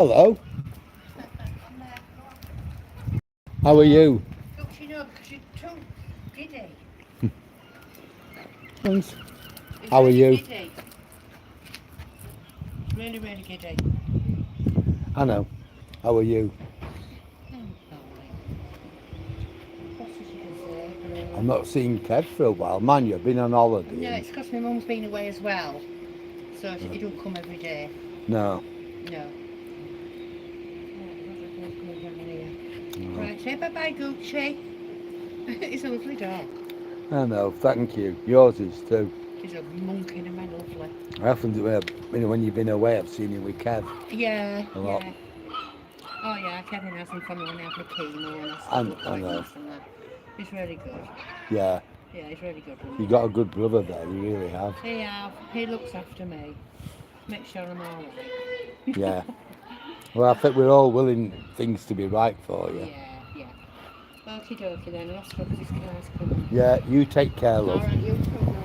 Hello. How are you? Don't you know, because you're too giddy. Thanks. It's How are really you? Giddy. Really, really giddy. I know. How are you? I'm not seeing Kev for a while. Man, you've been on holiday. No, it's because my mum's been away as well. So he don't come every day. No. No. Right, say bye-bye, Gucci. He's a lovely dog. I know. Thank you. Yours is too. He's a monkey and my lovely. I often do. When you've been away, I've seen you with Kev. Yeah, A lot. yeah. Oh yeah, Kevin has him for me when I have my chemo and I I still quite know. nice and that. He's really good. Yeah. Yeah, he's really good. You got a good brother there. You really have. He looks after me. Make sure I'm alright. Yeah. Well, I think we're all willing things to be right for you. Yeah. Okie dokie then, I'll stop this car's coming. Yeah. You take care, love. Alright, you too, love.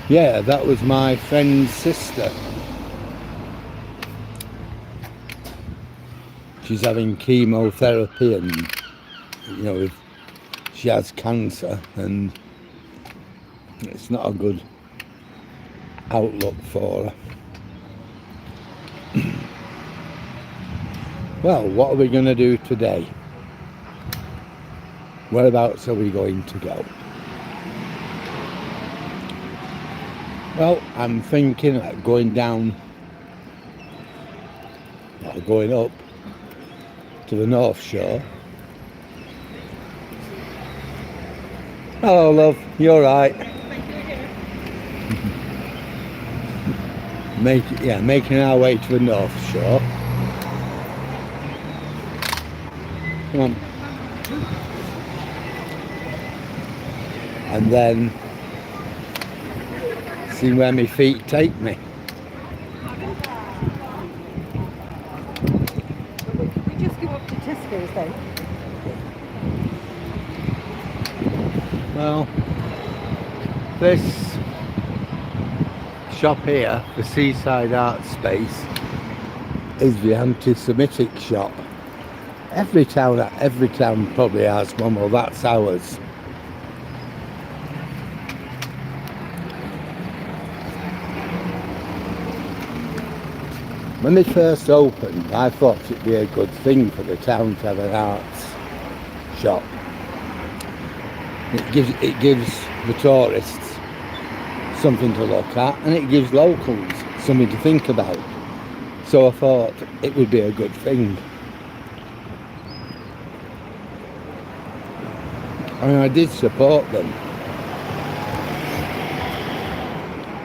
Yeah, that was my friend's sister. She's having chemotherapy and, she has cancer and it's not a good outlook for her. Well, what are we going to do today? Whereabouts are we going to go? Well, I'm thinking of going down, or going up to the North Shore. Hello, love. You alright? Making our way to the North Shore. Come on. And then see where my feet take me. We just go up to Tesco's then. Well, this shop here, the Seaside Art Space, is the anti-Semitic shop. Every town probably has one. Well, that's ours. When they first opened, I thought it'd be a good thing for the town to have an arts shop. It gives the tourists something to look at, and it gives locals something to think about. So I thought it would be a good thing. And I did support them.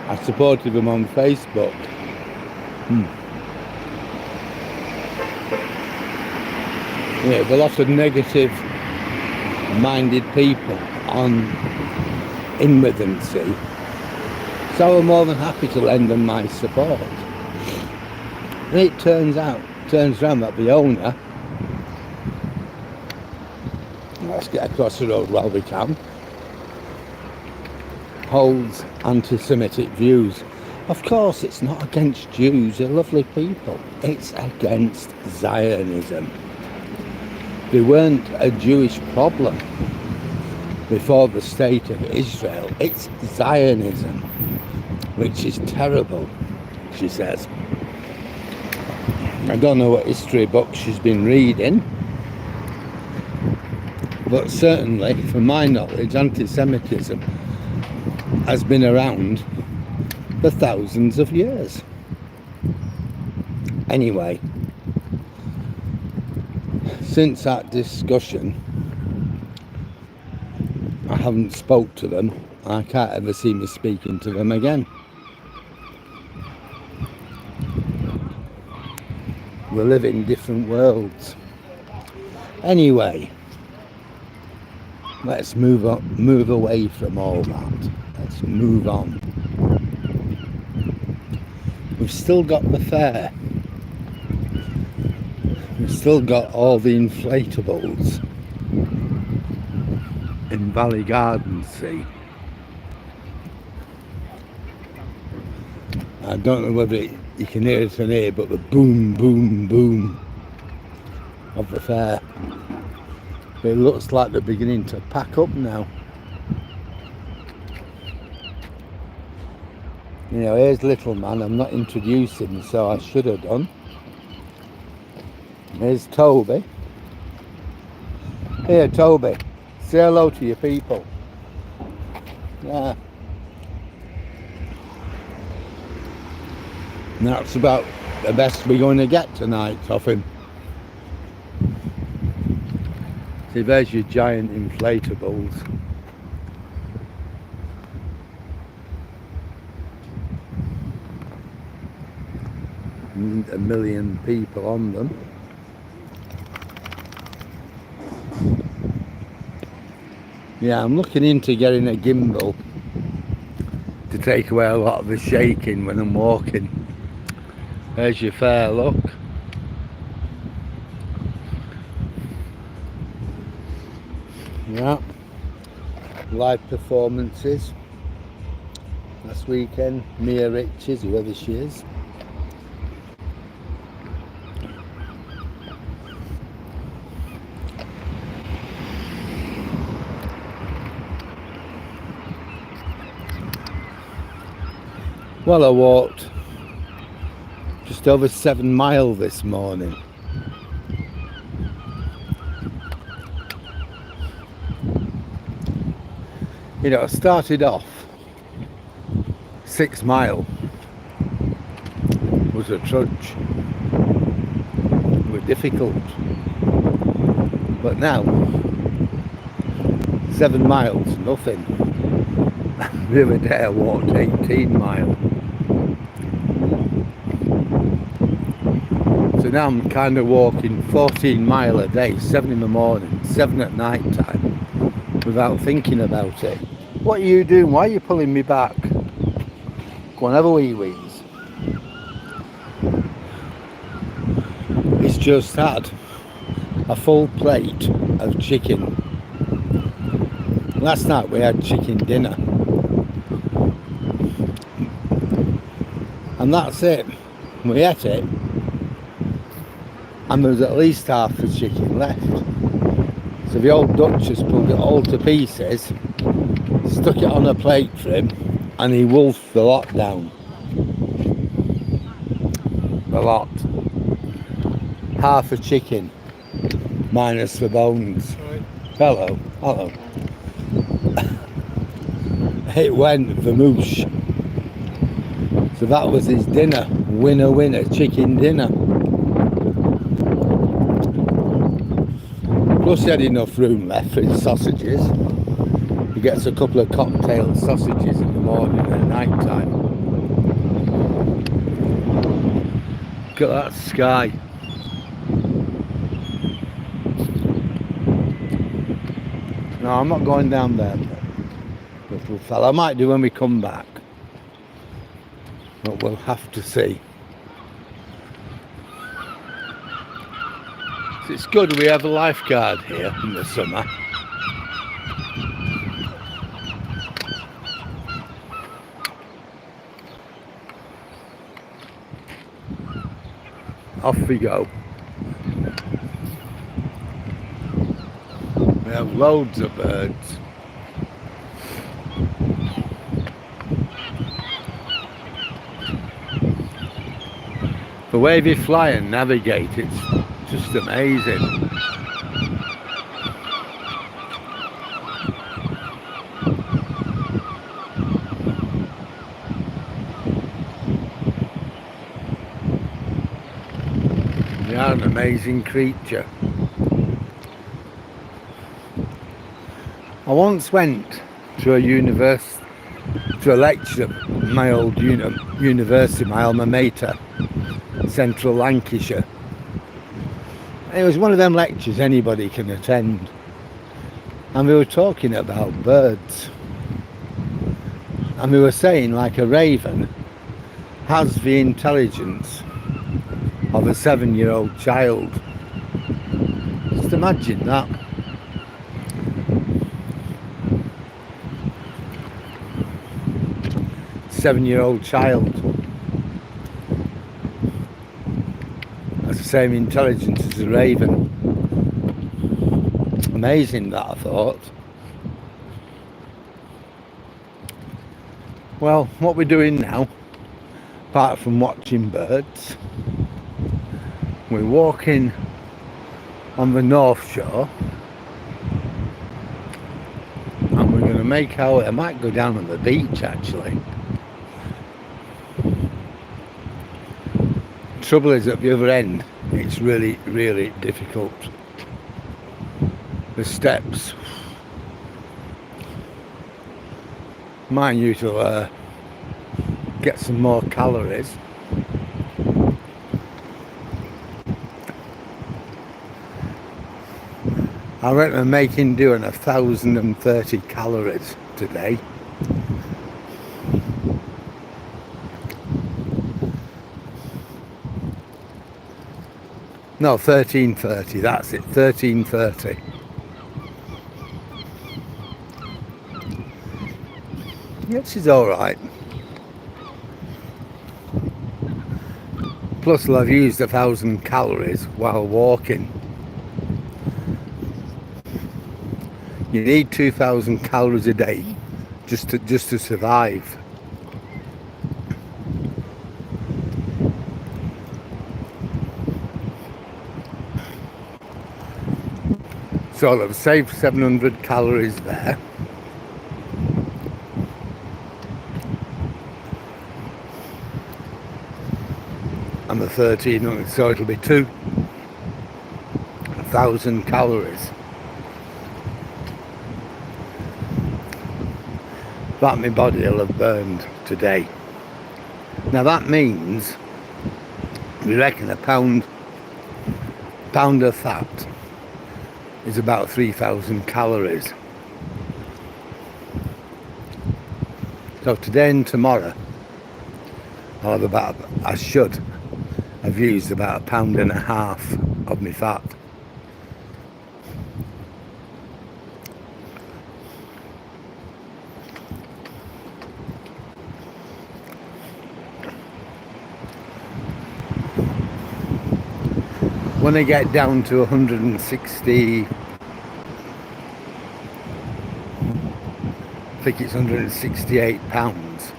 I supported them on Facebook. There's a lot of negative minded people in Withensea, so I'm more than happy to lend them my support. And it turns around that the owner, let's get across the road while we can, holds anti-Semitic views. Of course, it's not against Jews, they're lovely people. It's against Zionism. They weren't a Jewish problem before the state of Israel. It's Zionism, which is terrible, she says. I don't know what history book she's been reading, but certainly, from my knowledge, anti-Semitism has been around for thousands of years. Anyway, since that discussion, I haven't spoke to them. I can't ever see me speaking to them again. We live in different worlds. Anyway, let's move away from all that. Let's move on. We've still got the fair. We've still got all the inflatables in Valley Gardens, see. I don't know whether you can hear it in here, but the boom, boom, boom of the fair. It looks like they're beginning to pack up now. You know, here's little man. I'm not introducing, so I should have done. Here's Toby. Here, Toby. Say hello to your people. Yeah. And that's about the best we're going to get tonight off him. See, there's your giant inflatables. And 1 million people on them. Yeah, I'm looking into getting a gimbal to take away a lot of the shaking when I'm walking. There's your fair, look. Yeah, live performances last weekend. Mia Riches, whoever she is. Well, I walked just over 7 miles this morning. You know, I started off 6 mile was a trudge. It was difficult. But now 7 miles, nothing. The other day I walked 18 miles. So now I'm kind of walking 14 mile a day, 7 in the morning, 7 at night time, without thinking about it. What are you doing? Why are you pulling me back? Go on, have a wee wheeze. It's just had a full plate of chicken. Last night we had chicken dinner. And that's it. We ate it. And there was at least half the chicken left. So the old Duchess pulled it all to pieces, stuck it on a plate for him, and he wolfed the lot down. The lot. Half a chicken, minus the bones. Right. Hello, hello. It went vermouche. So that was his dinner. Winner, winner, chicken dinner. Plus he had enough room left for his sausages. He gets a couple of cocktail sausages in the morning and night time. Look at that sky. No, I'm not going down there, little fella. I might do when we come back. But we'll have to see. It's good we have a lifeguard here in the summer. Off we go. We have loads of birds. The way they fly and navigate, it's just amazing. They are an amazing creature. I once went to a lecture at my old university, my alma mater, Central Lancashire. It was one of them lectures anybody can attend, and we were talking about birds, and we were saying like a raven has the intelligence of a 7-year-old child. Just imagine that. Seven-year-old child. same intelligence as a raven. Amazing that, I thought. Well, what we're doing now, apart from watching birds, we're walking on the North Shore, and we're going to make our way. I might go down on the beach actually. Trouble is, at the other end it's really, really difficult. The steps, mind you, to get some more calories. I reckon doing 1,030 calories today. No, 1330, that's it, 1330. Which is alright. Plus I've used 1,000 calories while walking. You need 2,000 calories a day just to survive. So I've saved 700 calories there. And the 1,300, so it'll be 2,000 calories. That my body will have burned today. Now that means we reckon a pound of fat is about 3,000 calories. So today and tomorrow I'll have I should have used about 1.5 pounds of my fat. When I get down to 160, I think it's 168 pounds,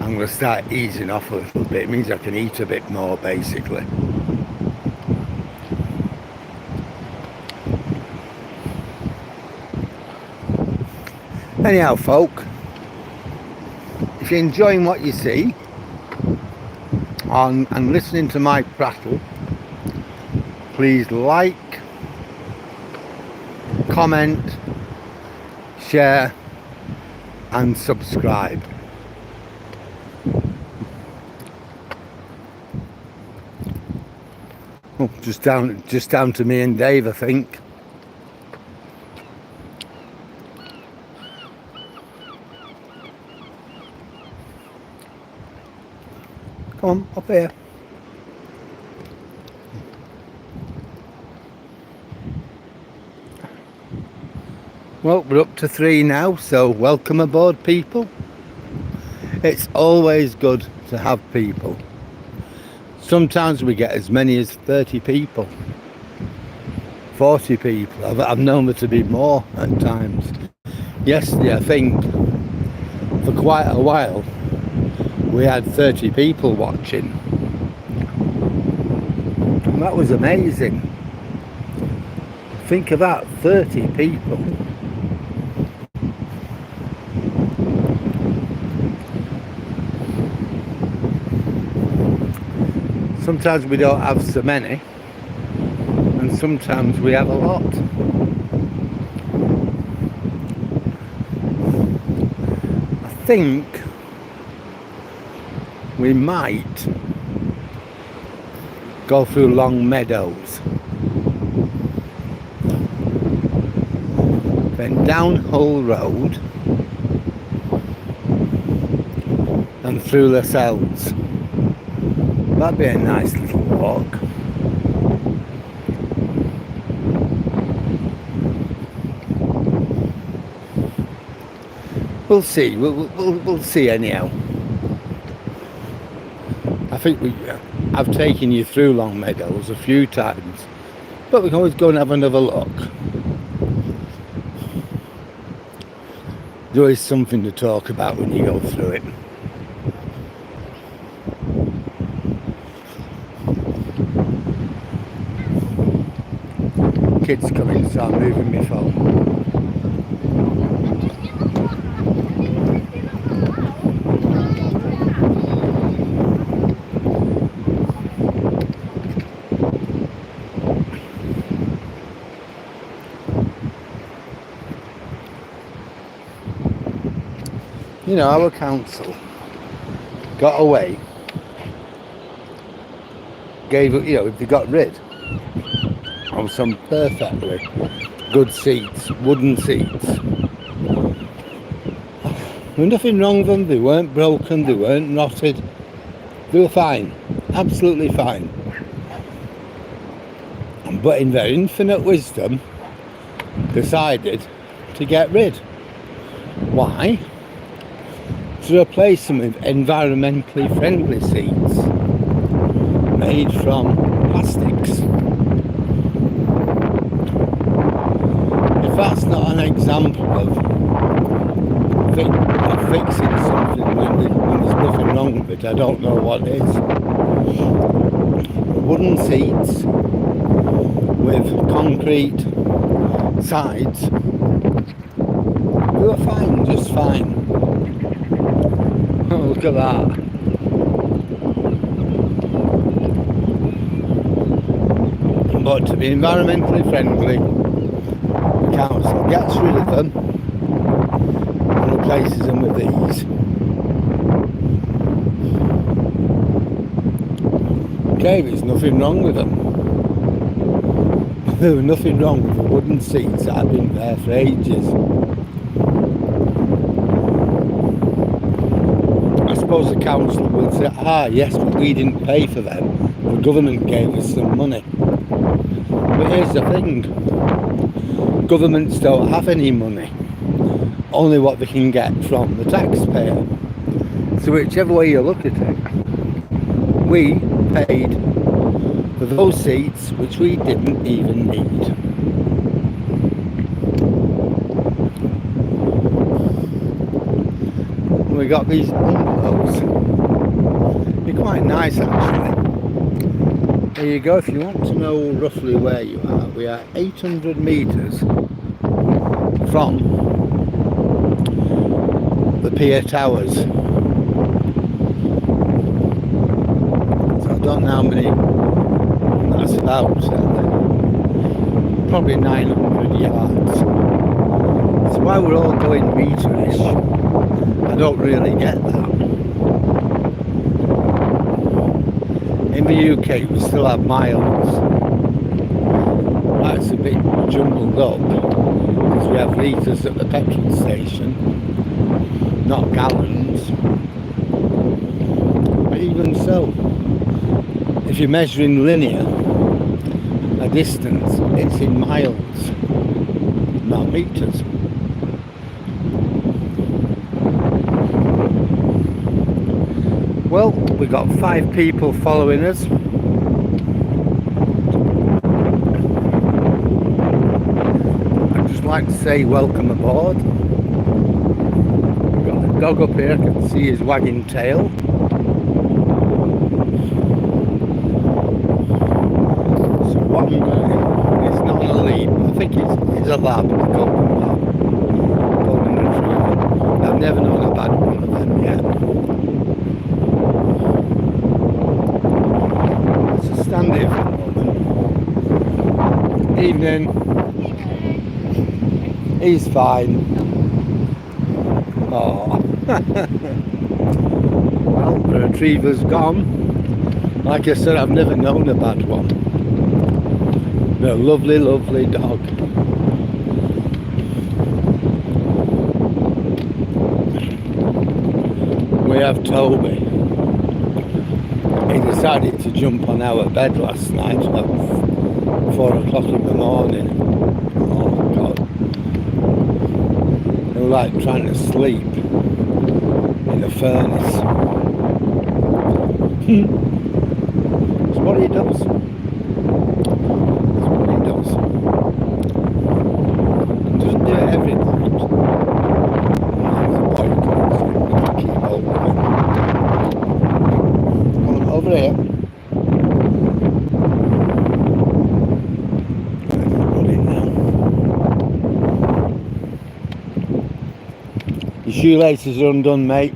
I'm going to start easing off a little bit. It means I can eat a bit more, basically. Anyhow, folk, if you're enjoying what you see and listening to my prattle, please like, comment, share and subscribe. Oh, just down to me and Dave, I think. Come on, up here. Well, we're up to 3 now, so welcome aboard, people. It's always good to have people. Sometimes we get as many as 30 people, 40 people. I've known there to be more at times. Yesterday, I think, for quite a while, we had 30 people watching. And that was amazing. Think of that, 30 people. Sometimes we don't have so many, and sometimes we have a lot. I think we might go through Long Meadows, then down Hull Road and through Lascelles. That'd be a nice little walk. We'll see. We'll see anyhow. I think I've taken you through Long Meadows a few times, but we can always go and have another look. There is something to talk about when you go through it. Kids coming, so I'm moving my phone. You know, our council got away, gave, you know, they got rid of some perfectly good seats, wooden seats. There was nothing wrong with them, they weren't broken, they weren't rotted, they were fine, absolutely fine. But in their infinite wisdom, decided to get rid. Why? To replace them with environmentally friendly seats made from plastics. If that's not an example of fixing something when there's nothing wrong with it, I don't know what is. Wooden seats with concrete sides, they were fine, just fine. Oh, look at that. But to be environmentally friendly, the council gets rid of them and replaces them with these. Okay, there's nothing wrong with them. There was nothing wrong with the wooden seats that have been there for ages. I suppose the council will say, yes, but we didn't pay for them. The government gave us some money. But here's the thing. Governments don't have any money. Only what they can get from the taxpayer. So whichever way you look at it, we paid for those seats which we didn't even need. We got these bungalows. They're quite nice actually. There you go, if you want to know roughly where you are, we are 800 metres from the pier towers. So I don't know how many that's about, probably 900 yards. So why we're all going meterish, I don't really get that. In the UK we still have miles. That's a bit jumbled up because we have litres at the petrol station, not gallons. But even so, if you're measuring linear, a distance, it's in miles, not metres. Well, we got 5 people following us. I'd just like to say welcome aboard. We've got a dog up here, I can see his wagging tail. So what I'm doing, it's not on a lead, I think it's a lab, a golden lab, golden retriever. I've never known a bad one of them yet. Stand here for a moment. Evening. He's fine. Oh. Well, the retriever's gone. Like I said, I've never known a bad one. They're a lovely, lovely dog. We have Toby. He decided to jump on our bed last night at 4 o'clock in the morning. Oh God. They were like trying to sleep in a furnace. what it does. That's what it does. It doesn't do it every night. There's a boy coming, so we can keep hold of him. Come on, over here. Your shoelaces are undone, mate.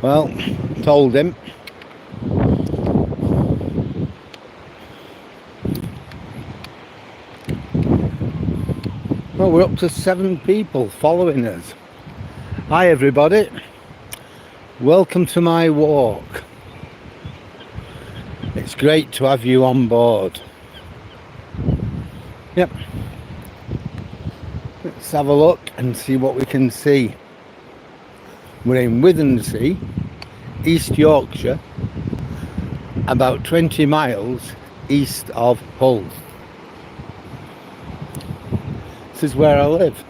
Well, told him. Well, we're up to 7 people following us. Hi everybody. Welcome to my walk. It's great to have you on board. Yep. Let's have a look and see what we can see. We're in Withensea, East Yorkshire, about 20 miles east of Hull. This is where I live.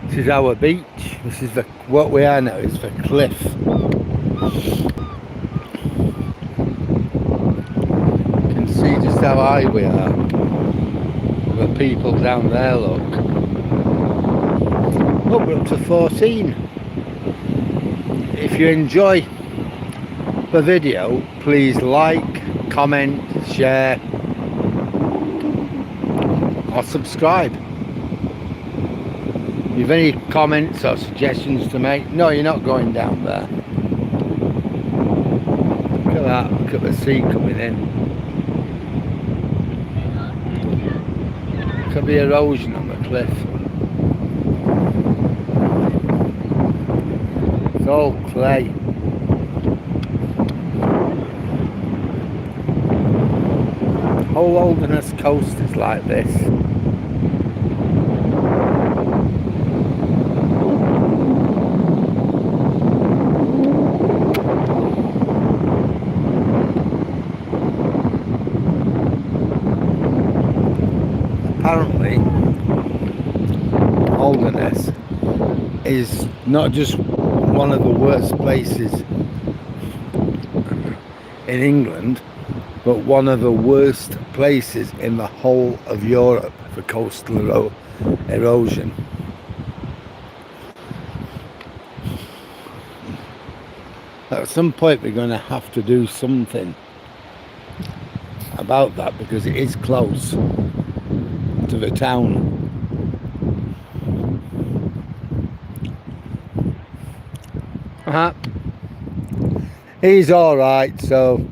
This is our beach. This is what we are now is the cliff. You can see just how high we are. The people down there, look. Oh, we're up to 14. If you enjoy the video, please like, comment, share or subscribe. If you have any comments or suggestions to make, no, you're not going down there. Look at that, look at the sea coming in. Look at the erosion on the cliff. It's all clay. Whole Holderness coast is like this. Apparently, Holderness is not just one of the worst places in England, but one of the worst places in the whole of Europe for coastal erosion. At some point we're going to have to do something about that because it is close to the town. He's alright, so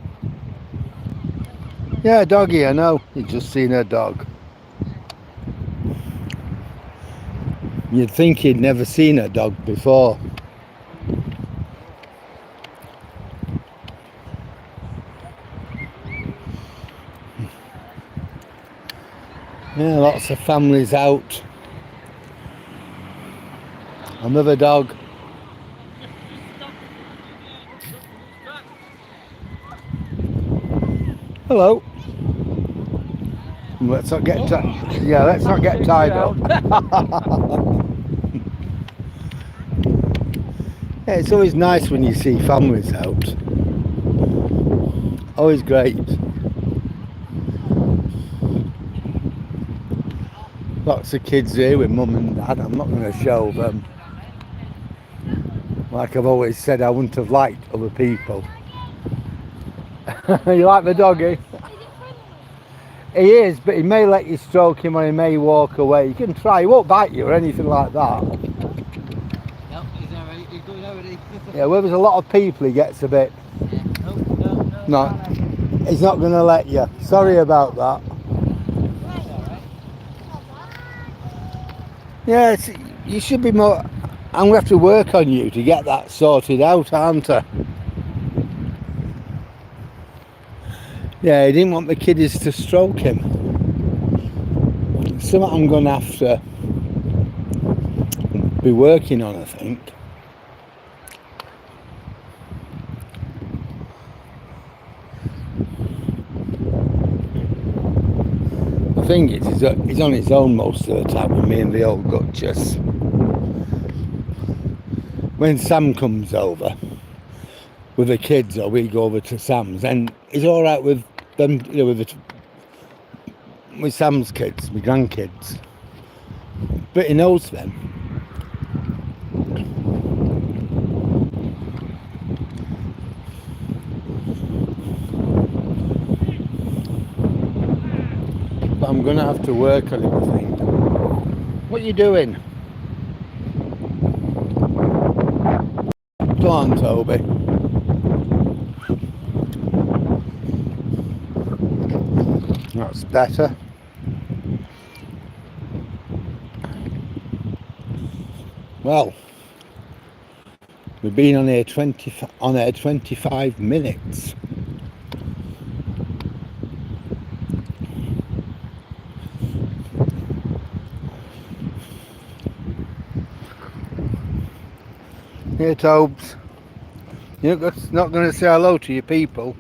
yeah, doggy, I know. You've just seen a dog. You'd think he'd never seen a dog before. Yeah, lots of families out. Another dog. Hello. Let's not get let's not get tied up. Yeah, it's always nice when you see families out. Always great. Lots of kids here with mum and dad. I'm not going to show them. Like I've always said, I wouldn't have liked other people. You like the doggy? He is, but he may let you stroke him or he may walk away. You can try, he won't bite you or anything like that. No, he's already, he's going already. Yeah, where there's a lot of people he gets a bit. Yeah. No. He's not going to let you. Sorry about that. Yeah, you should be more... I'm going to have to work on you to get that sorted out, aren't I? Yeah, he didn't want the kiddies to stroke him. Something I'm going to have to be working on, I think. The thing is, he's on his own most of the time with me and the old Duchess. When Sam comes over, with the kids, or we go over to Sam's, and he's all right with them, you know, with Sam's kids, my grandkids. But he knows them. But I'm going to have to work on it, I think. What are you doing? Go on, Toby. That's better. Well, we've been on air 25 minutes. Here, Tobes. You're not going to say hello to your people.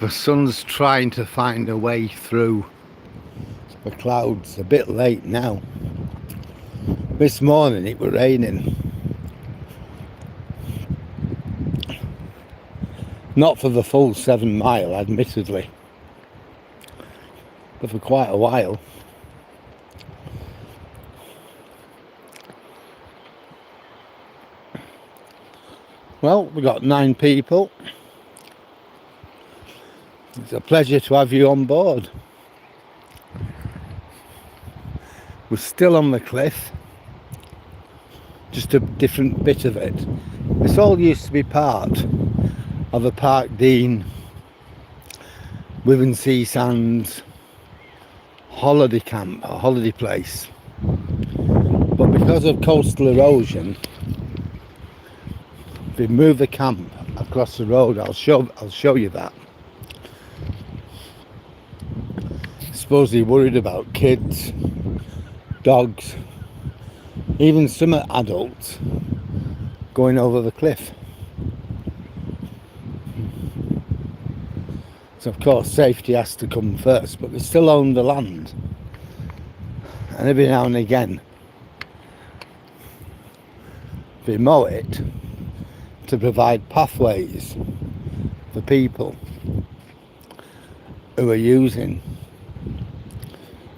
The sun's trying to find a way through the clouds. A bit late now. This morning it was raining. Not for the full 7 mile, admittedly, but for quite a while. Well, we got 9 people. It's a pleasure to have you on board. We're still on the cliff, just a different bit of it. This all used to be part of a Park Dean, Wivensea Sands holiday camp, a holiday place. But because of coastal erosion, they've moved the camp across the road. I'll show you that. I suppose they're worried about kids, dogs, even some adults going over the cliff. So of course safety has to come first, but they still own the land, and every now and again they mow it to provide pathways for people who are using,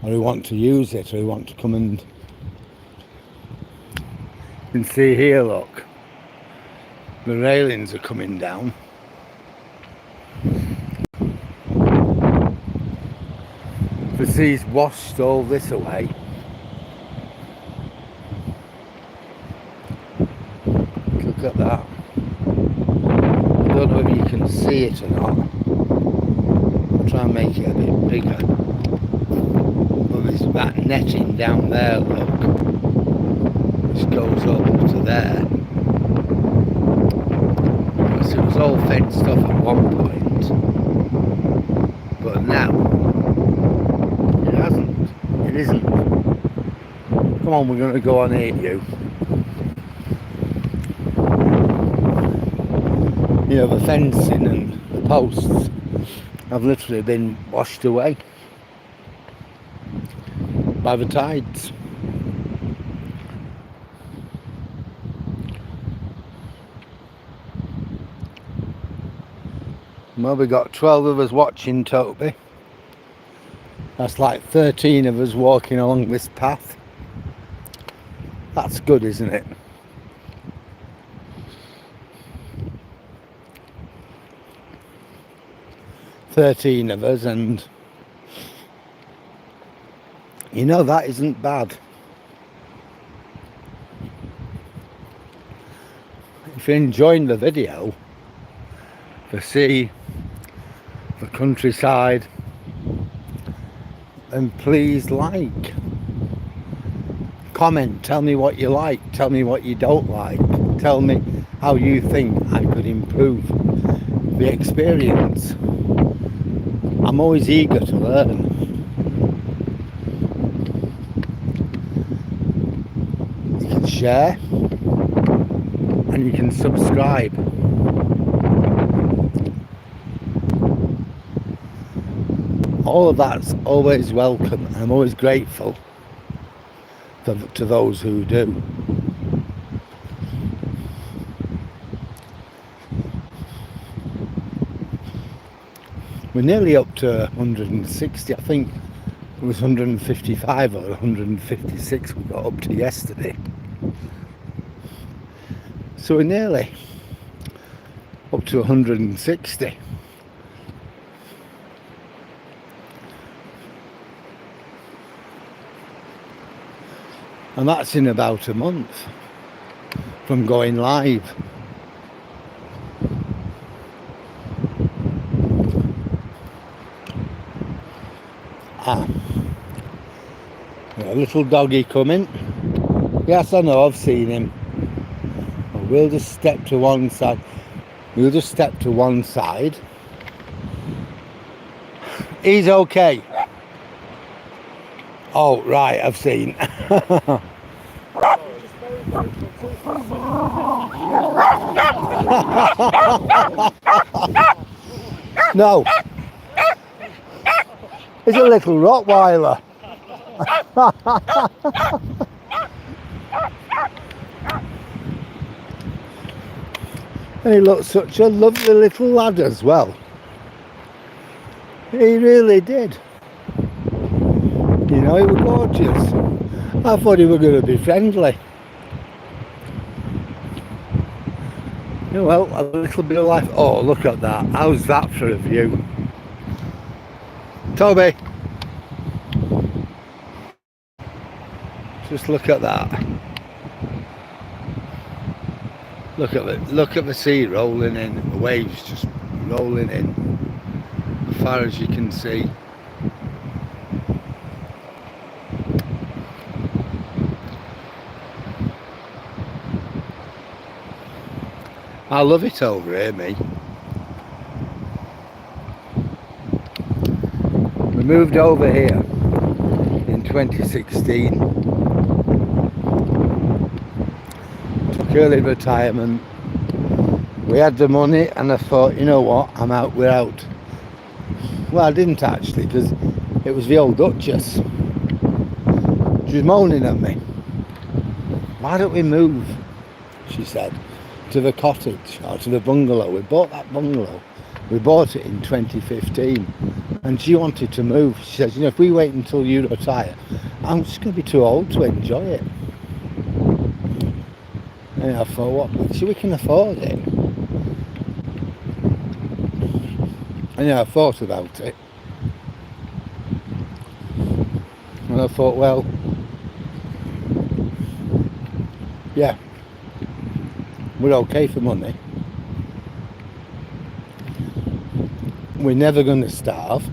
or who want to use it, or who want to come and you can see here, look, the railings are coming down. The sea's washed all this away. Look at that. I don't know if you can see it or not. I'll try and make it a bit bigger. But there's that netting down there, look. Which goes up to there. Because it was all fenced off at one point. But now it isn't. Come on, we're going to go on here, you. You know, the fencing and the posts have literally been washed away by the tides. Well, we got 12 of us watching, Toby. That's like 13 of us walking along this path. That's good, isn't it? "13 of us, and you know that isn't bad. If you're enjoying the video, the sea, the countryside, and please like, comment, tell me what you like, tell me what you don't like, tell me how you think I could improve the experience. I'm always eager to learn. You can share and you can subscribe. All of that's always welcome, and I'm always grateful to those who do. We're nearly up to 160. I think it was 155 or 156 we got up to yesterday. So we're nearly up to 160. And that's in about a month from going live. A little doggy coming. Yes, I know, I've seen him. We'll just step to one side. We'll just step to one side. He's okay. Oh, right, I've seen. No. It's a little Rottweiler. And he looked such a lovely little lad as well. He really did. You know, he was gorgeous. I thought he was going to be friendly. You know, well, a little bit of life. Oh, look at that. How's that for a view? Toby. Just look at that. Look at the sea rolling in. The waves just rolling in as far as you can see. I love it over here, me. We moved over here in 2016. Took early retirement. We had the money and I thought, you know what, I'm out, we're out. Well, I didn't actually, because it was the old Duchess. She was moaning at me. Why don't we move, she said, to the cottage or to the bungalow. We bought that bungalow. We bought it in 2015 and she wanted to move. She says, you know, if we wait until you retire, I'm just going to be too old to enjoy it. And I thought, what? So we can afford it. And I thought about it. And I thought, well, yeah, we're okay for money. We're never going to starve.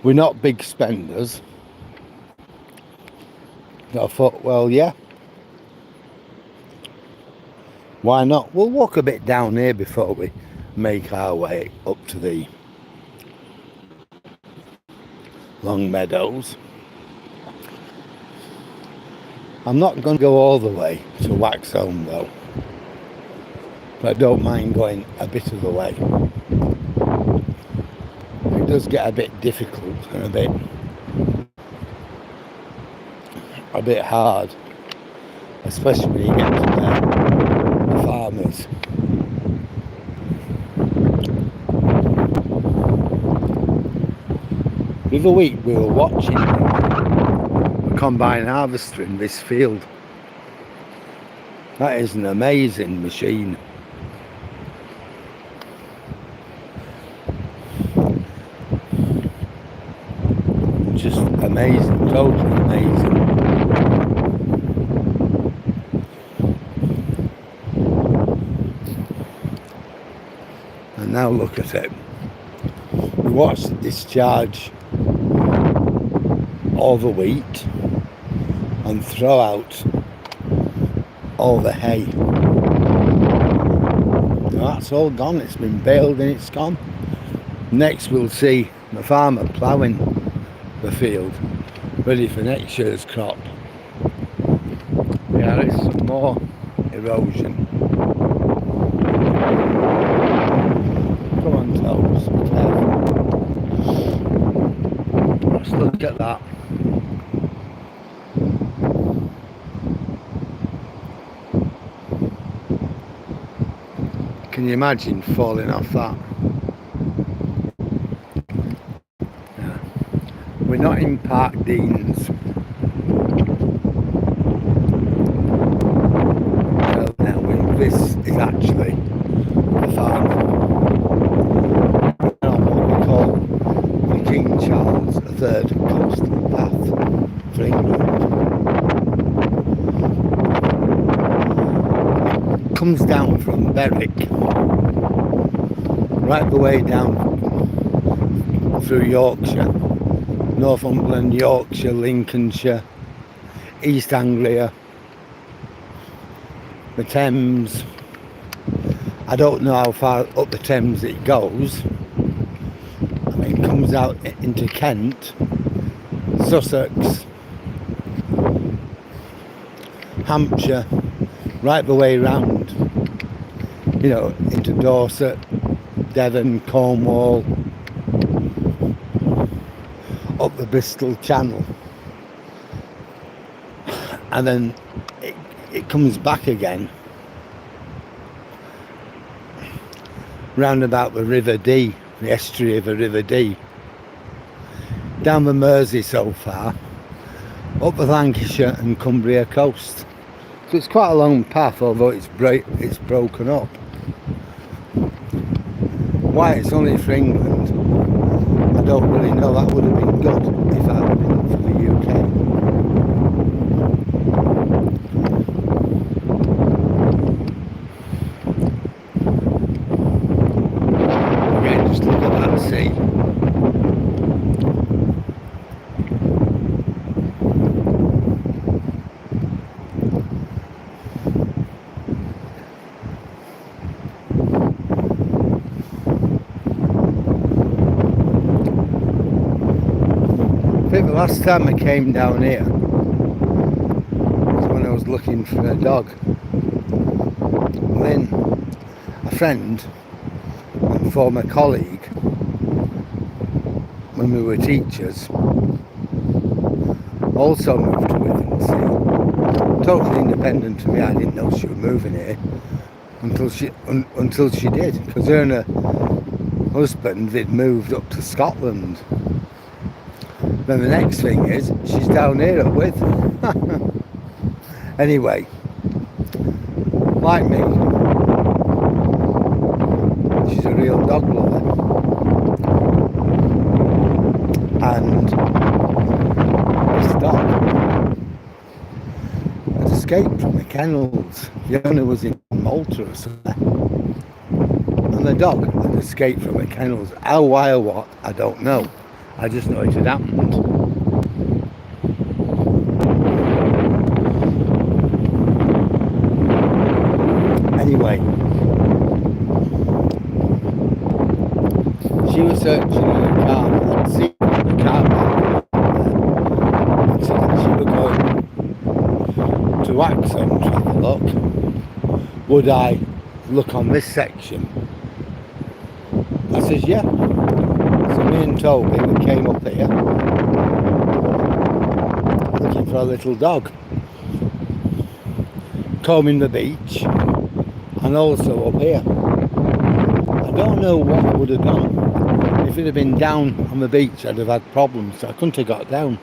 We're not big spenders. I thought, well, yeah. Why not? We'll walk a bit down here before we make our way up to the Long Meadows. I'm not going to go all the way to Waxholme though. But I don't mind going a bit of the way. It does get a bit difficult and a bit hard, especially when you get to the farmers. The other week we were watching a combine harvester in this field. That is an amazing machine. Just amazing, totally amazing. And now look at it. We watched the discharge all the wheat and throw out all the hay. Now that's all gone, it's been baled and it's gone. Next we'll see the farmer ploughing the field, ready for next year's crop. Yeah, there's some more erosion. Come on, Toes, be careful. Let's look Look at that. Can you imagine falling off that? Yeah. We're not in Park Deans. This is actually the farm on what we call the King Charles III coastal path for England. It comes down from Berwick, right the way down through Yorkshire, Northumberland, Yorkshire, Lincolnshire, East Anglia, the Thames. I don't know how far up the Thames it goes. I mean, it comes out into Kent, Sussex, Hampshire, right the way round, you know, into Dorset, Devon, Cornwall, up the Bristol Channel, and then it comes back again round about the River Dee, the estuary of the River Dee, down the Mersey so far, up the Lancashire and Cumbria coast. So it's quite a long path, although it's broken up. Why it's only for England, I don't really know. That would have been good if I had been for the UK. Just look at that sea. I think the last time I came down here was when I was looking for a dog. When a friend and former colleague, when we were teachers, also moved to Withensea. Totally independent of me. I didn't know she was moving here until she did, because her and her husband had moved up to Scotland. Then the next thing is she's down here at With. Anyway, like me, she's a real dog lover, and this dog had escaped from the kennels. The owner was in Malta or something, and the dog had escaped from the kennels. How, why or what, I don't know. I just know it had happened. Anyway, she was searching in her car. I'd seen the car park and said that she was going to Waxholme to have a look. Would I look on this section? I says, yeah. So me and Toby, we came up here looking for a little dog, combing the beach, and also up here. I don't know what I would have done. If it had been down on the beach, I'd have had problems, so I couldn't have got down.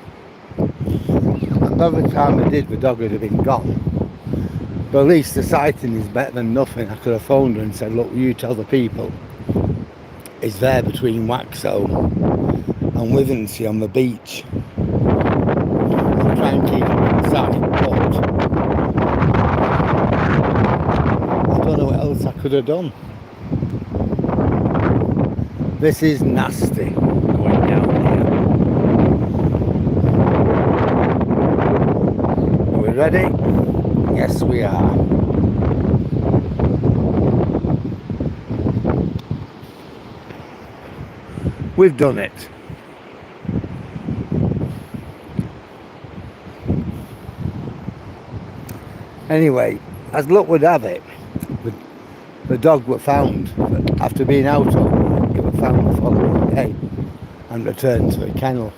And by the time I did, the dog would have been gone. But at least the sighting is better than nothing. I could have phoned her and said, look, will you tell the people it's there between Waxholme and Withensea on the beach. I'll try and keep it in sight, but I don't know what else I could have done. This is nasty going down here. Are we ready? Yes, we are. We've done it. Anyway, as luck would have it, the dog were found after being out all night. It was found the following day and returned to the kennel.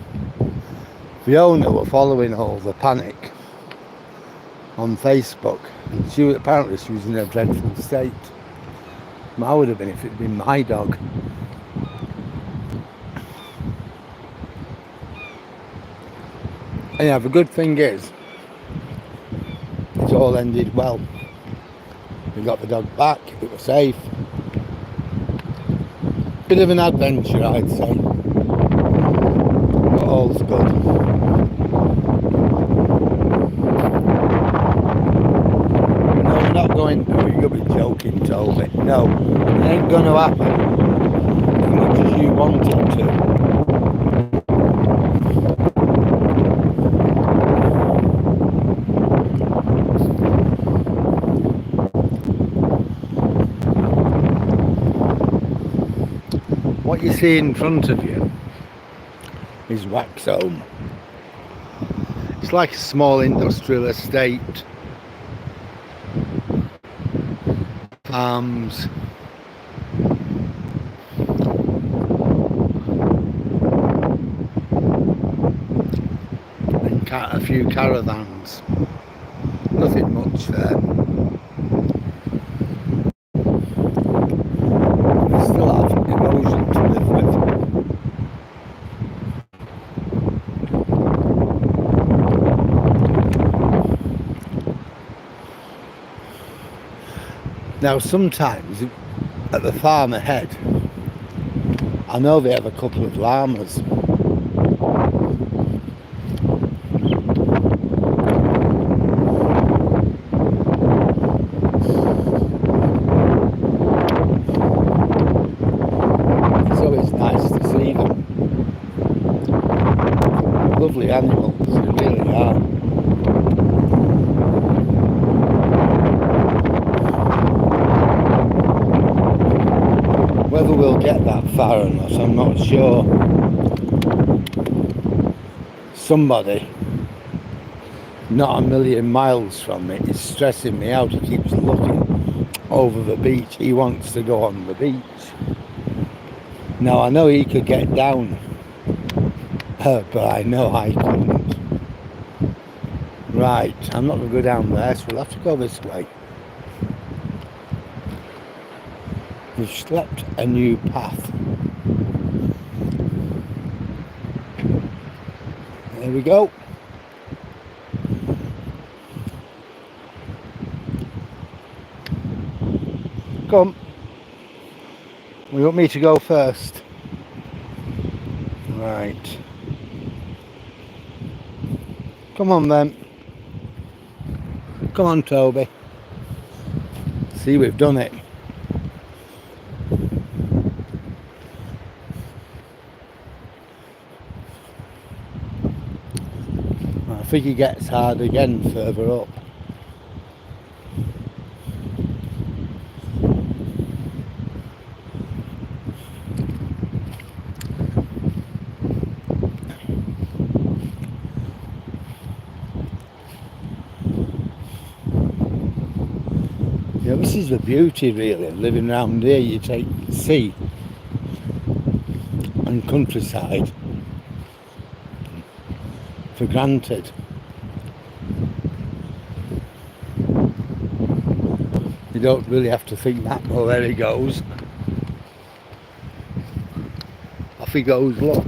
Fiona were following all the panic on Facebook. Apparently she was in a dreadful state. I would have been if it had been my dog. And yeah, the good thing is, it all ended well. We got the dog back, it was safe. Bit of an adventure, I'd say. But all's good. No, we're not going to. You're going to be joking, Toby. No, it ain't going to happen as much as you want it to. What you see in front of you is Waxholme. It's like a small industrial estate. Farms. And a few caravans. Nothing much there. We still have erosion to live with. Now sometimes at the farm ahead, I know they have a couple of llamas. It's always nice to see them. Lovely animals, they really are. Whether we'll get that far or not, I'm not sure. Somebody, not a million miles from me, is stressing me out. He keeps looking over the beach. He wants to go on the beach. Now, I know he could get down, but I know I couldn't. Right, I'm not going to go down there, so we'll have to go this way. We've slept a new path. There we go. Come. You want me to go first? Right. Come on then. Come on, Toby. See, we've done it. I think he gets hard again further up. Yeah, this is the beauty really of living around here. You take sea and countryside for granted. You don't really have to think that. Well, there he goes. Off he goes, look.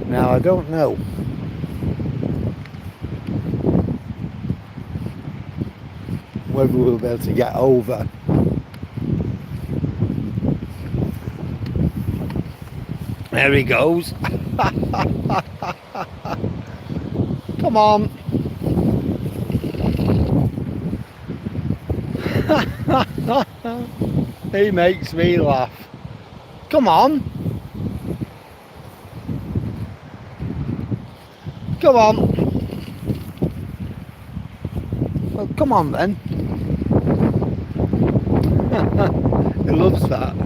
Now, I don't know whether we'll be able to get over. There he goes. Come on. He makes me laugh. Come on. Come on. Well, come on then. He loves that.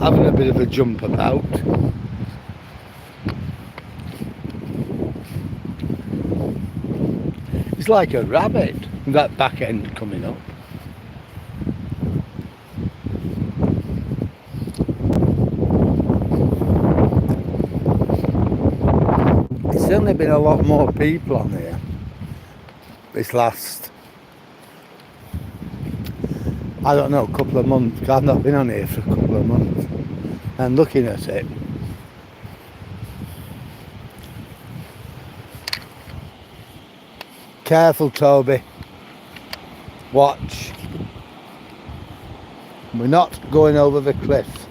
Having a bit of a jump about. It's like a rabbit with that back end coming up. There's certainly been a lot more people on here this last, I don't know, couple of months. 'Cause I've not been on here for a couple of months. And looking at it, careful, Toby. Watch. We're not going over the cliff.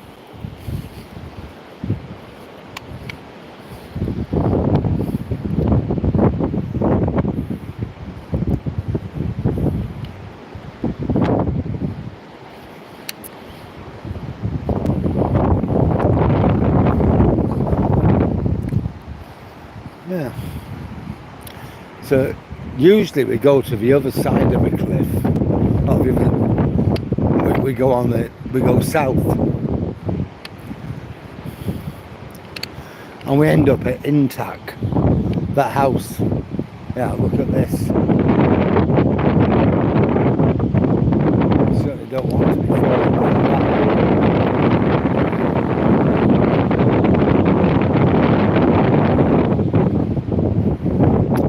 Yeah. So usually we go to the other side of the cliff. We go south, and we end up at Intac, that house. Yeah, look at this. Certainly don't want to be falling down that.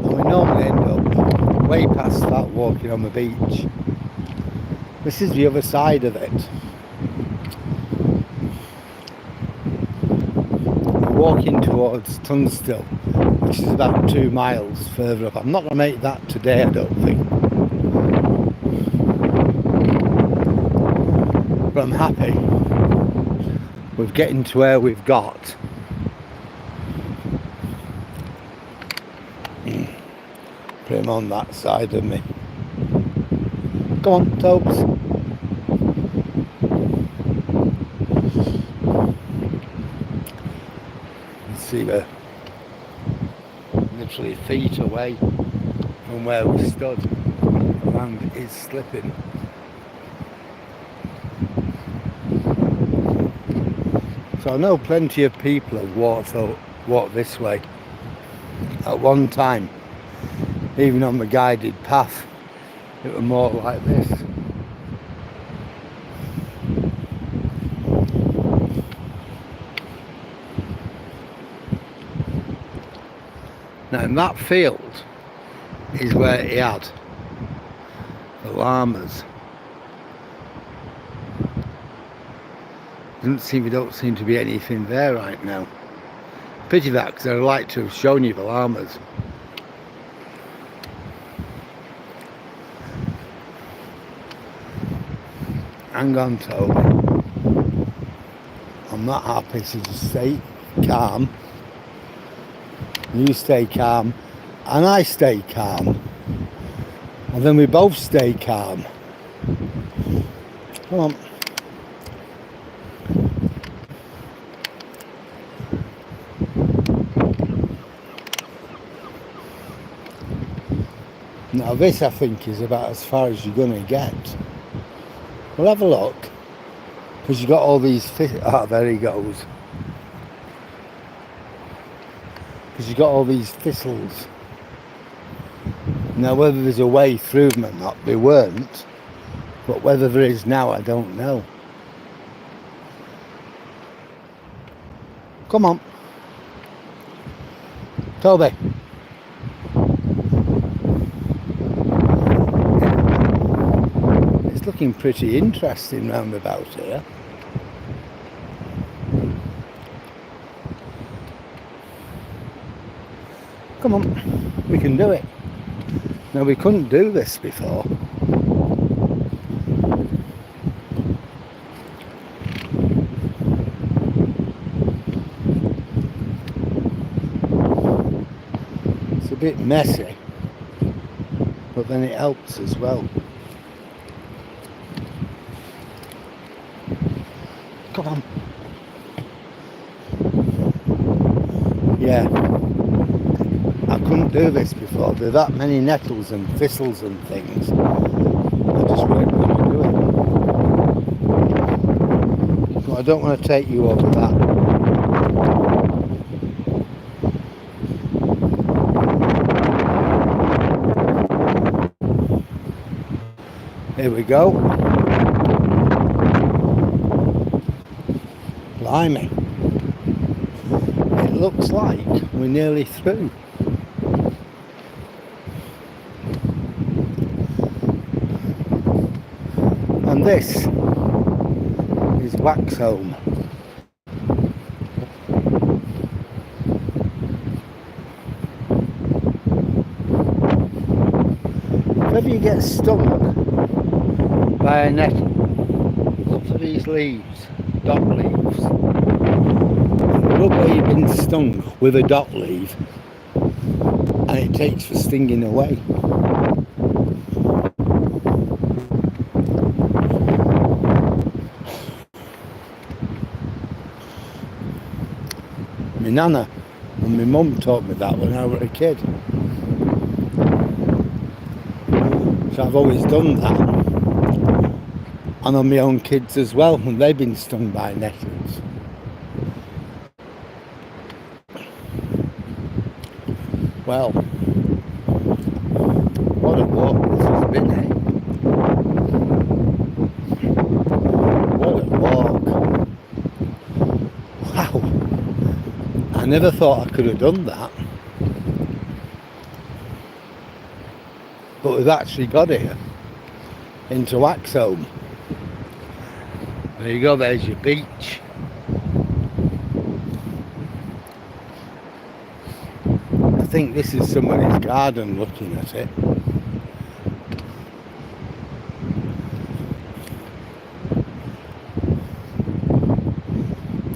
And we normally end up way past that, walking on the beach. This is the other side of it. We're walking towards Tunstall, which is about 2 miles further up. I'm not going to make that today, I don't think. But I'm happy with getting to where we've got. Put him on that side of me. Come on, Tobes. See, we're literally feet away from where we stood. The land is slipping. So I know plenty of people have walked this way at one time, even on the guided path. It was more like this. Now in that field is where he had the llamas. Don't seem to be anything there right now. Pity that, because I'd like to have shown you the llamas. Hang on, Toby. I'm not happy, so just stay calm. You stay calm, and I stay calm. And then we both stay calm. Come on. Now this, I think, is about as far as you're going to get. We'll have a look, because you've got all these fish. Ah, there he goes. Because you've got all these thistles. Now whether there's a way through them or not, there weren't. But whether there is now, I don't know. Come on. Toby. It's looking pretty interesting round about here. Come on, we can do it. Now we couldn't do this before. It's a bit messy, but then it helps as well. Come on. Yeah. I couldn't do this before. There are that many nettles and thistles and things. I just weren't going to do it. So I don't want to take you over that. Here we go. Blimey. It looks like we're nearly through. And this is Waxholme. If ever you get stung by a nettle, look for these leaves, dock leaves. Rub where you've been stung with a dock leaf and it takes the stinging away. My nana and my mum taught me that when I was a kid. So I've always done that. And on my own kids as well, when they've been stung by nettles. Well, what a walk this has been, eh? What a walk. Wow. I never thought I could have done that. But we've actually got here into Waxholme. There you go, there's your beach. I think this is somebody's garden looking at it.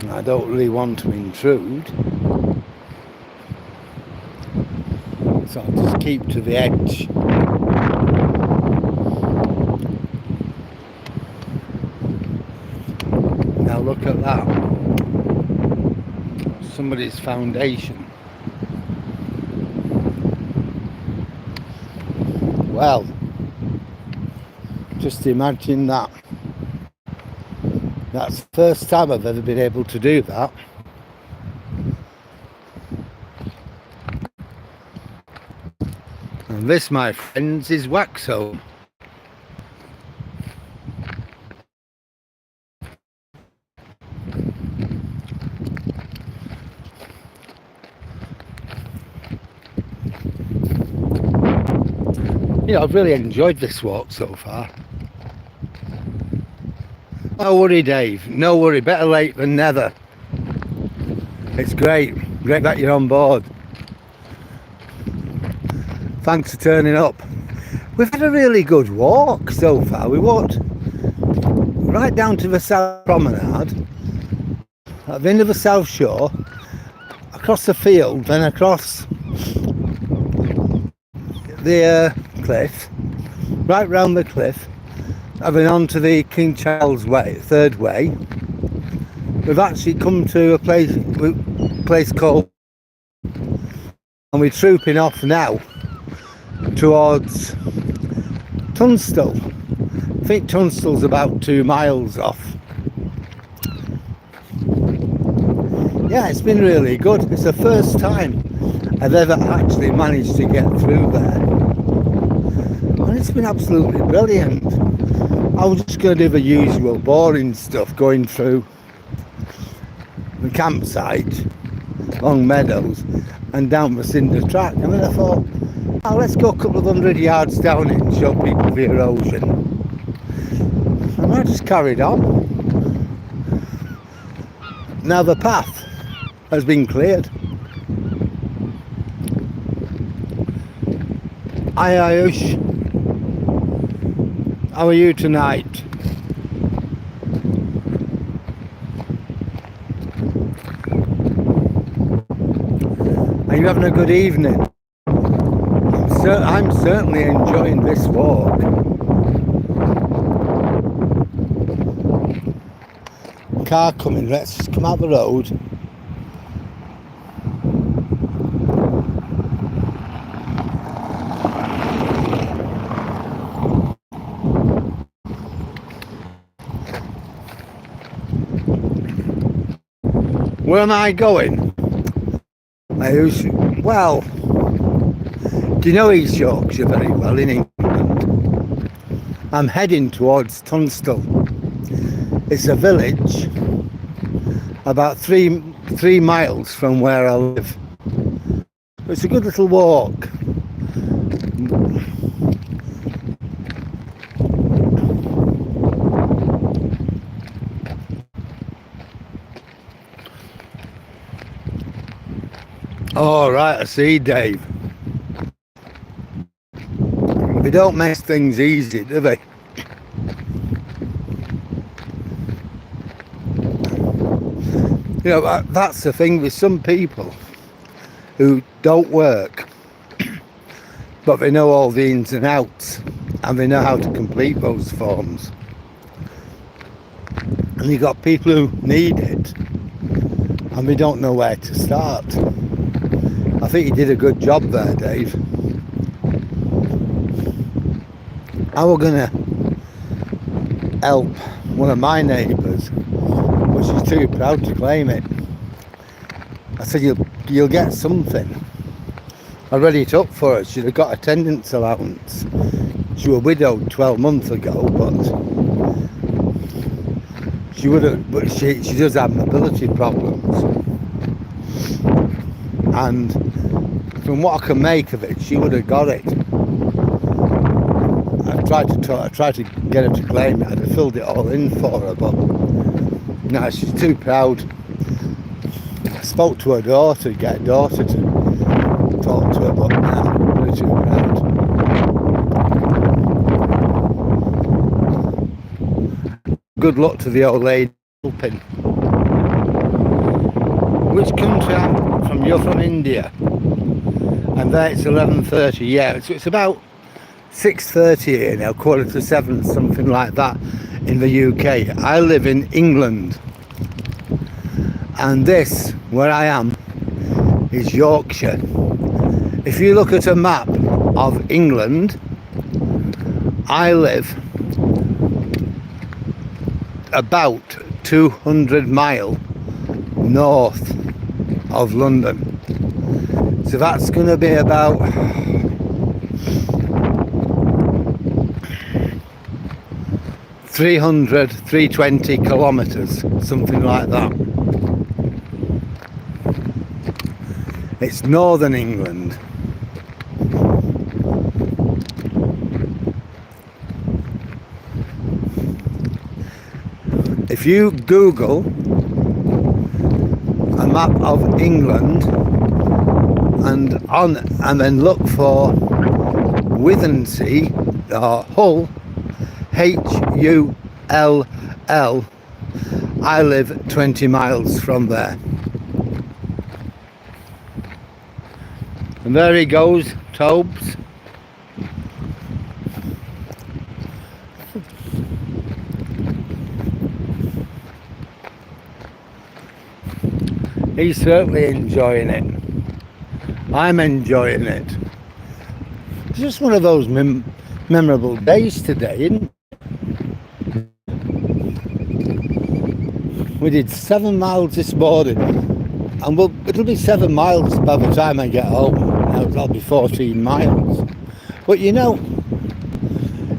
I don't really want to intrude. So I'll just keep to the edge. Now look at that. Somebody's foundation. Well, just imagine that. That's the first time I've ever been able to do that. And this, my friends, is Waxholme. You know, I've really enjoyed this walk so far. No worry, Dave. No worry. Better late than never. It's great. Great that you're on board. Thanks for turning up. We've had a really good walk so far. We walked right down to the South Promenade, at the end of the South Shore, across the field, then across the cliff, right round the cliff, and then on to the King Charles Way, third way. We've actually come to a place called, and we're trooping off now towards Tunstall. I think Tunstall's about 2 miles off. Yeah, it's been really good. It's the first time I've ever actually managed to get through there. And it's been absolutely brilliant. I was just going to do the usual boring stuff, going through the campsite, Long Meadows, and down the cinder track. And then I thought, oh, let's go a couple of 100 yards down it and show people the erosion. And I just carried on. Now the path has been cleared. Hi Ayush, how are you tonight? Are you having a good evening? I'm certainly enjoying this walk. Car coming, let's just come out the road. Where am I going? Well, do you know East Yorkshire very well in England? I'm heading towards Tunstall. It's a village about three miles from where I live. It's a good little walk. All right, I see, Dave. They don't make things easy, do they? You know, that's the thing with some people who don't work, but they know all the ins and outs, and they know how to complete those forms. And you've got people who need it, and they don't know where to start. I think you did a good job there, Dave. I was going to help one of my neighbours, but she's too proud to claim it. I said, you'll get something. I read it up for her. She'd have got attendance allowance. She was widowed 12 months ago, but she would have. But she does have mobility problems, and from what I can make of it, she would have got it. I tried to get her to claim it. I'd have filled it all in for her, but no, she's too proud. I spoke to her daughter, get her daughter to talk to her, but no, really too proud. Good luck to the old lady helping. Which country am I from? You're from India, and there it's 11:30. Yeah, so it's about 6:30 here now, 6:45, something like that in the UK. I live in England, and this, where I am, is Yorkshire. If you look at a map of England, I live about 200 miles north of London. So that's going to be about 320 kilometres, something like that. It's northern England. If you Google a map of England and then look for Withensea or Hull, Hull, I live 20 miles from there. And there he goes, Tobes. He's certainly enjoying it. I'm enjoying it. It's just one of those memorable days today, isn't it? We did 7 miles this morning, and it'll be 7 miles by the time I get home. That'll be 14 miles. But you know,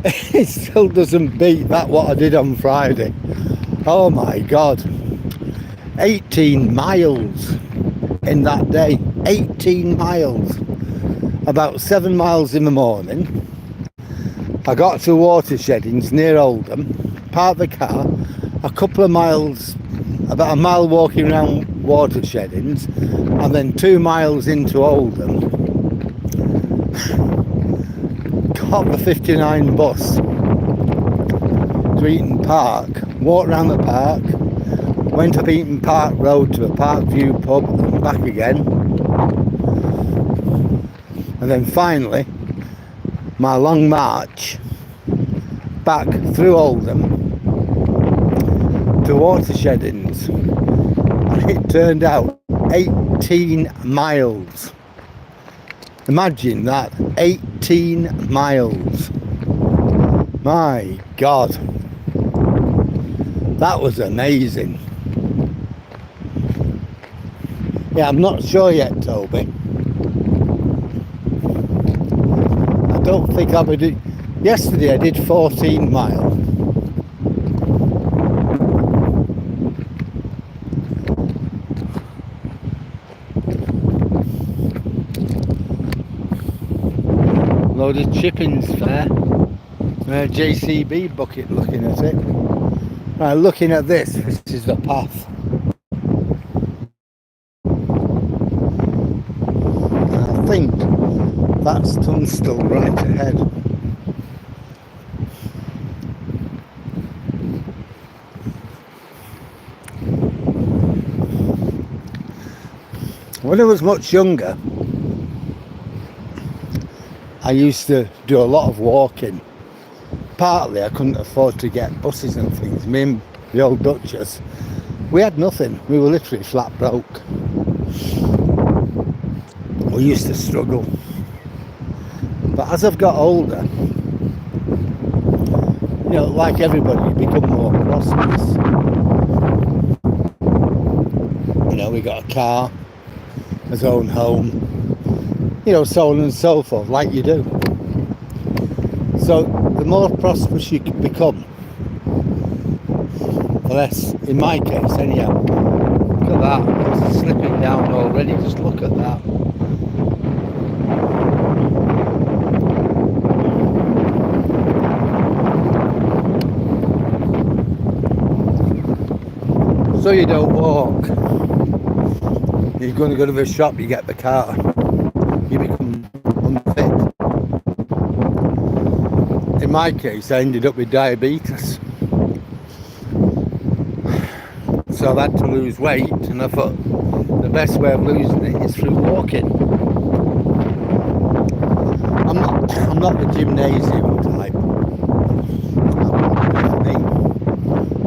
it still doesn't beat that what I did on Friday. Oh my God. 18 miles in that day. 18 miles. About 7 miles in the morning. I got to Watersheddings near Oldham, parked the car, a couple of miles, about a mile walking around Watersheddings, and then 2 miles into Oldham. Got the 59 bus to Eaton Park, walked around the park, went up Eaton Park Road to a Parkview pub and back again, and then finally my long march back through Oldham to Watersheddings, and it turned out 18 miles. Imagine that, 18 miles. My God, that was amazing. Yeah, I'm not sure yet, Toby. I don't think I'll be Yesterday I did 14 mile. Load of chippings there. JCB bucket looking at it. Right, looking at this is the path. I think that's Tunstall right ahead. When I was much younger, I used to do a lot of walking. Partly I couldn't afford to get buses and things. Me and the old Duchess, we had nothing. We were literally flat broke. We used to struggle. But as I've got older, you know, like everybody, you become more prosperous. You know, we got a car, his own home, you know, so on and so forth, like you do. So the more prosperous you become, the less, in my case anyhow. Look at that, it's slipping down already, just look at that. So you don't walk. You're going to go to the shop, you get the car. You become unfit. In my case, I ended up with diabetes. So I've had to lose weight, and I thought the best way of losing it is through walking. I'm not the gymnasium type.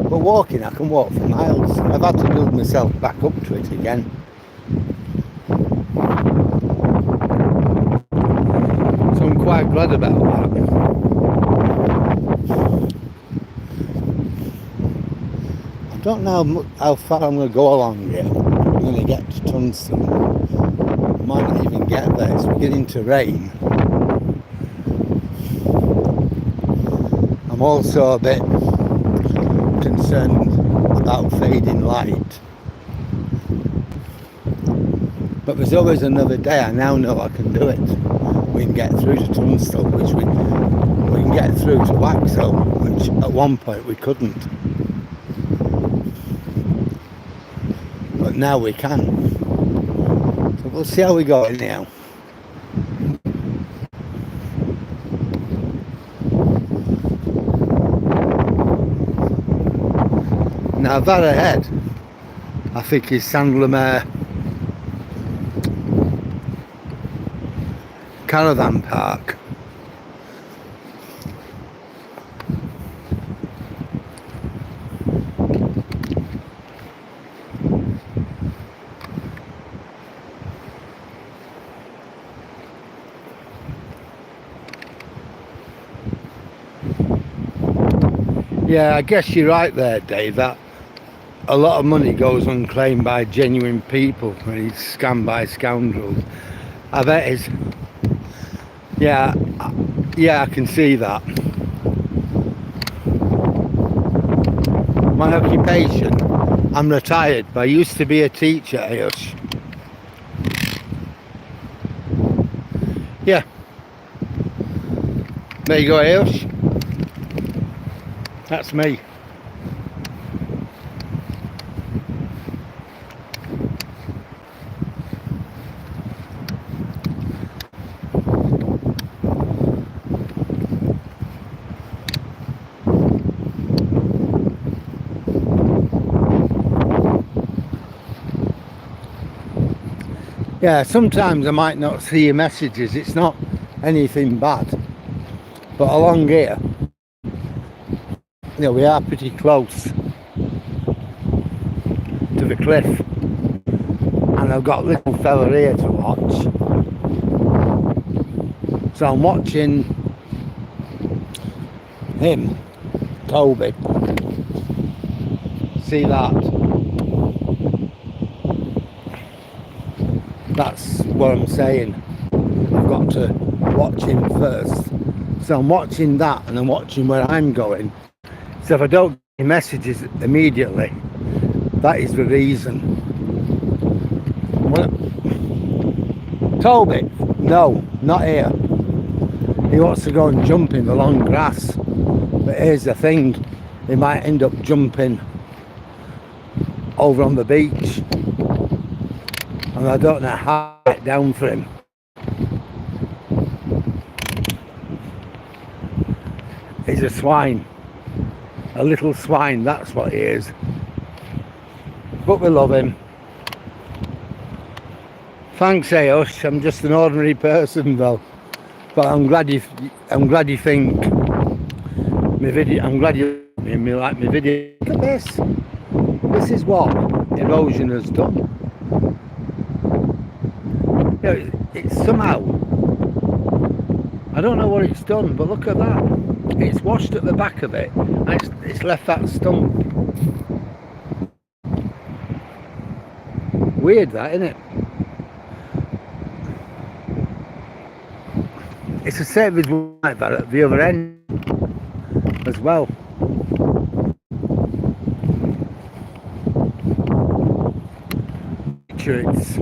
But walking, I can walk for miles. I've had to build myself back up to it again. So I'm quite glad about that. I don't know how far I'm going to go along here. I'm going to get to Tunstall. I might not even get there. It's beginning to rain. I'm also a bit concerned about fading light. But there's always another day. I now know I can do it. We can get through to Tunstall, which we can get through to Waxholme, which at one point we couldn't. But now we can. So we'll see how we go anyhow. Now that ahead, I think is Sandlemere Caravan Park. Yeah, I guess you're right there, Dave, that a lot of money goes unclaimed by genuine people when it's scammed by scoundrels. I bet it's... Yeah, I can see that. My occupation, I'm retired, but I used to be a teacher, Ayush. Yeah. There you go, Ayush. That's me. Yeah, sometimes I might not see your messages. It's not anything bad. But along here, you know, we are pretty close to the cliff. And I've got a little fella here to watch. So I'm watching him, Toby. See that? That's what I'm saying. I've got to watch him first So I'm watching that and I'm watching where I'm going. So if I don't get messages immediately, that is the reason. Well, Toby, no, not here. He wants to go and jump in the long grass. But here's the thing, he might end up jumping over on the beach. And I don't know how to get down for him. He's a swine. A little swine, that's what he is. But we love him. Thanks, Ayosh. I'm just an ordinary person though. But I'm glad you think my video. I'm glad you like my video. Look at this. This is what erosion has done. You know, it's somehow. I don't know what it's done, but look at that. It's washed at the back of it, and it's left that stump. Weird, that, isn't it? It's the same as like that at the other end as well. It's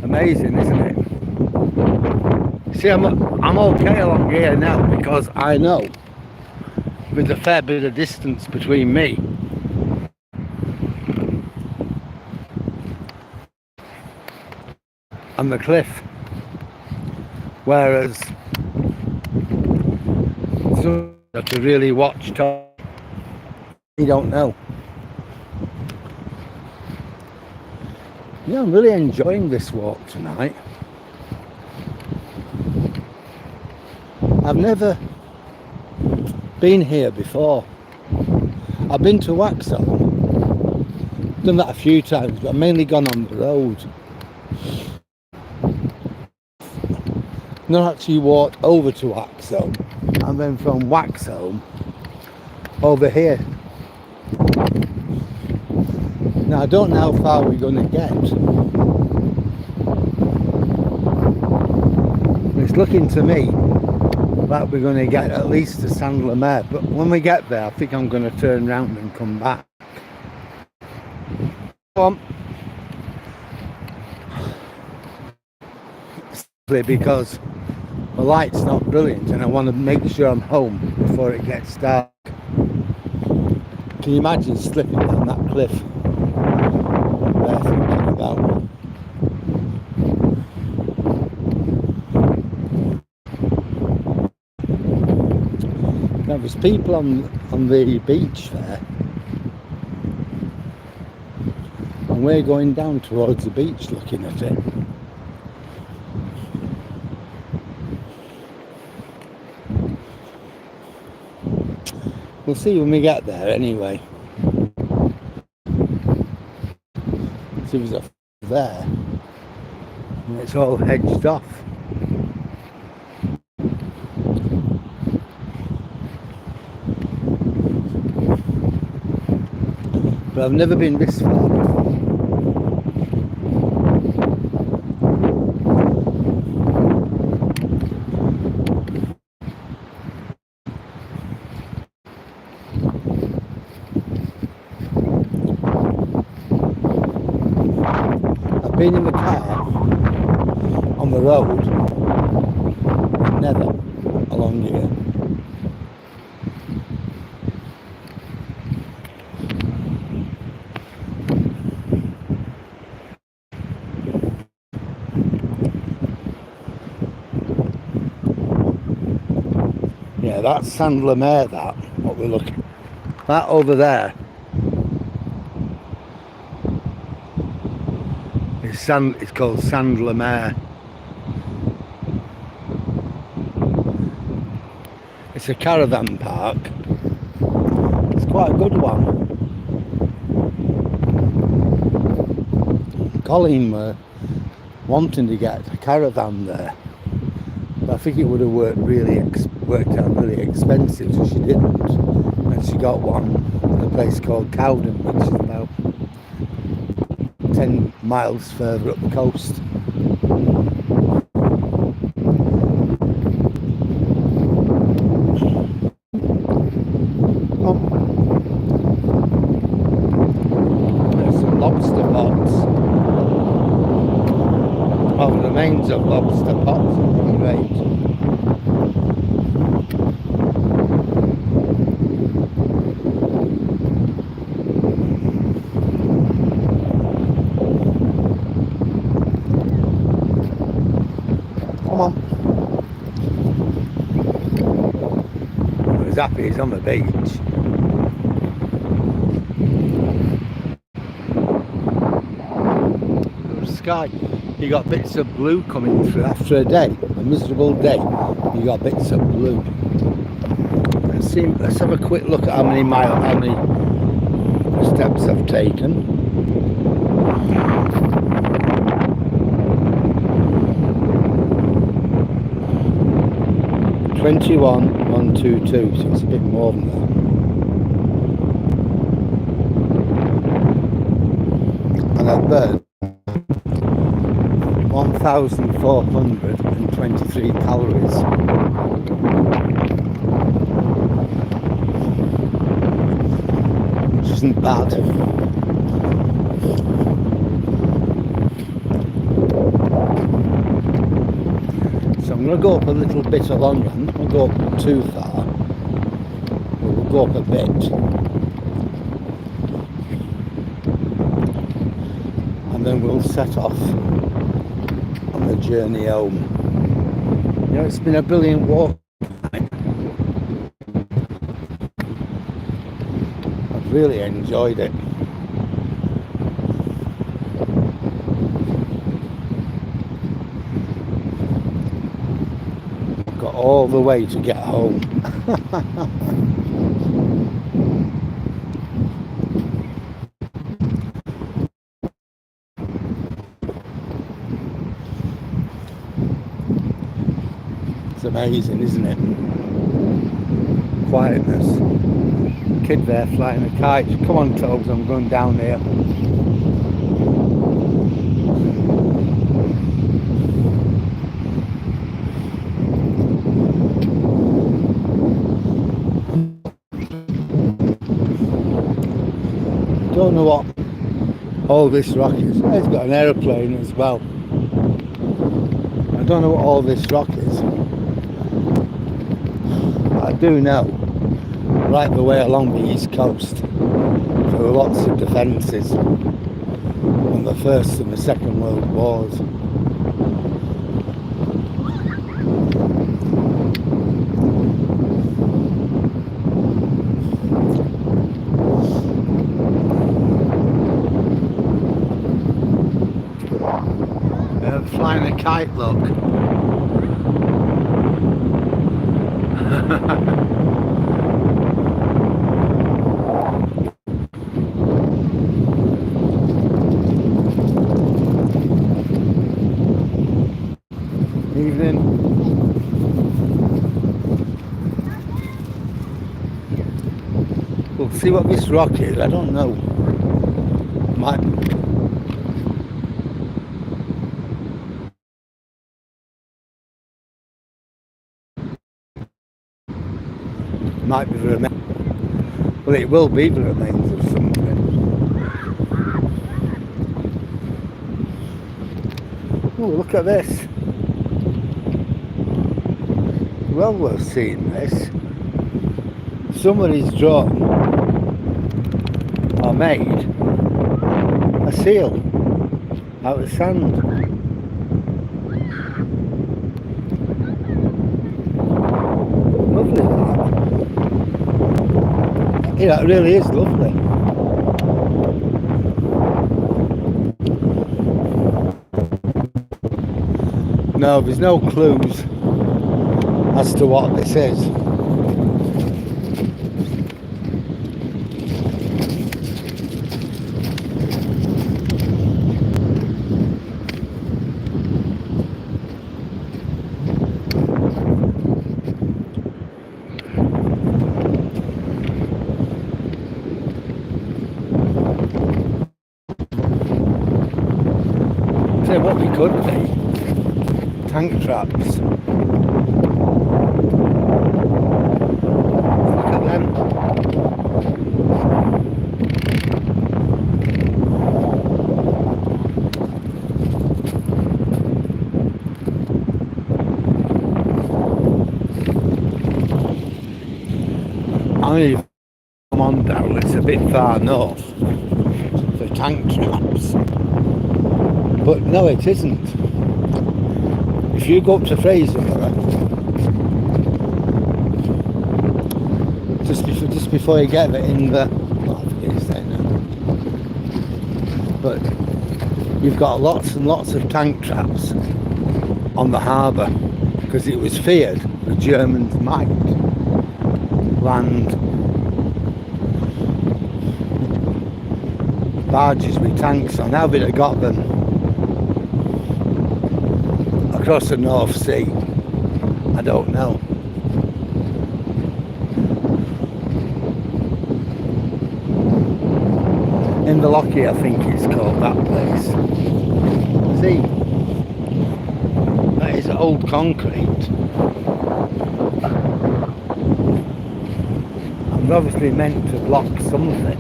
amazing, isn't it? See, I'm okay along here now because I know there's a fair bit of distance between me and the cliff. Whereas some have to really watch top, you don't know. Yeah, I'm really enjoying this walk tonight. I've never been here before. I've been to Waxholme, done that a few times, but I've mainly gone on the road. Not actually walked over to Waxholme, and then from Waxholme over here. Now I don't know how far we're going to get. It's looking to me like we're going to get at least to Saint Lemaire, but when we get there I think I'm going to turn around and come back. Come on. Because the light's not brilliant and I want to make sure I'm home before it gets dark. Can you imagine slipping down that cliff? They're thinking about. Now there's people on the beach there, and we're going down towards the beach looking at it. We'll see when we get there anyway. See, there's a there, and it's all hedged off. But I've never been this far before. I've been in the car on the road, but never along here. Yeah, that's Saint Lemaire, that, what we're looking at. That over there is it's called Saint Lemaire. It's a caravan park. It's quite a good one. Colleen were wanting to get a caravan there, but I think it would have worked out really expensive, so she didn't. And she got one at a place called Cowden, which is about 10 miles further up the coast. pots. Well, the remains of lobster pots at any rate. Come on. As happy as on the beach. Sky, you got bits of blue coming through after a day, a miserable day. You got bits of blue. Let's have a quick look at how many steps I've taken. (21,122), so it's a bit more than that. And I've burned 1,423 calories. Which isn't bad. So I'm going to go up a little bit along them. I won't go up too far. We'll go up a bit. And then we'll set off on the journey home. You know, it's been a brilliant walk. I've really enjoyed it. Got all the way to get home. It's amazing, isn't it? Quietness. Kid there flying a kite. Come on, Toby, I'm going down here. Don't know what all this rock is. It's got an aeroplane as well. I don't know what all this rock is. But I do know, right the way along the east coast, there were lots of defences on the First and the Second World Wars. Flying a kite, look. Evening. We'll see what this rock is. I don't know. Might be the remains. Well, it will be the remains of something. Oh, look at this. Well worth seeing this. Somebody's drawn or made a seal out of sand. Lovely that. Yeah, it really is lovely. No, there's no clues as to what this is. So what we could be, tank traps. Look at them. Only if you come on down, it's a bit far north for tank traps. But no, it isn't. If you go up to Fraserburgh, just before you get in the, oh, I forget his name now. But you've got lots and lots of tank traps on the harbour because it was feared the Germans might land barges with tanks on. How they'd have got them across the North Sea, I don't know. In the Lockyer, I think it's called, that place. See, that is old concrete. And obviously meant to block something.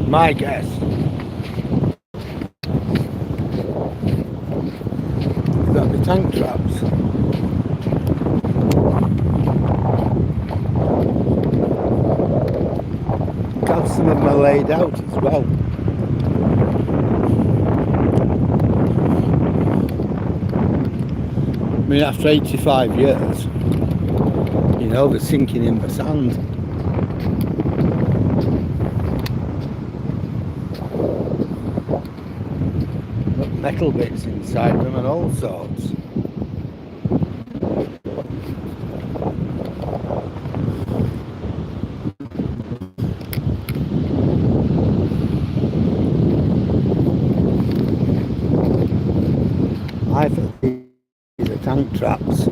My guess. That'd be tank traps. Have some of them are laid out as well. I mean, after 85 years, you know, they're sinking in the sand. Got metal bits inside them and all sorts. I think these are tank traps.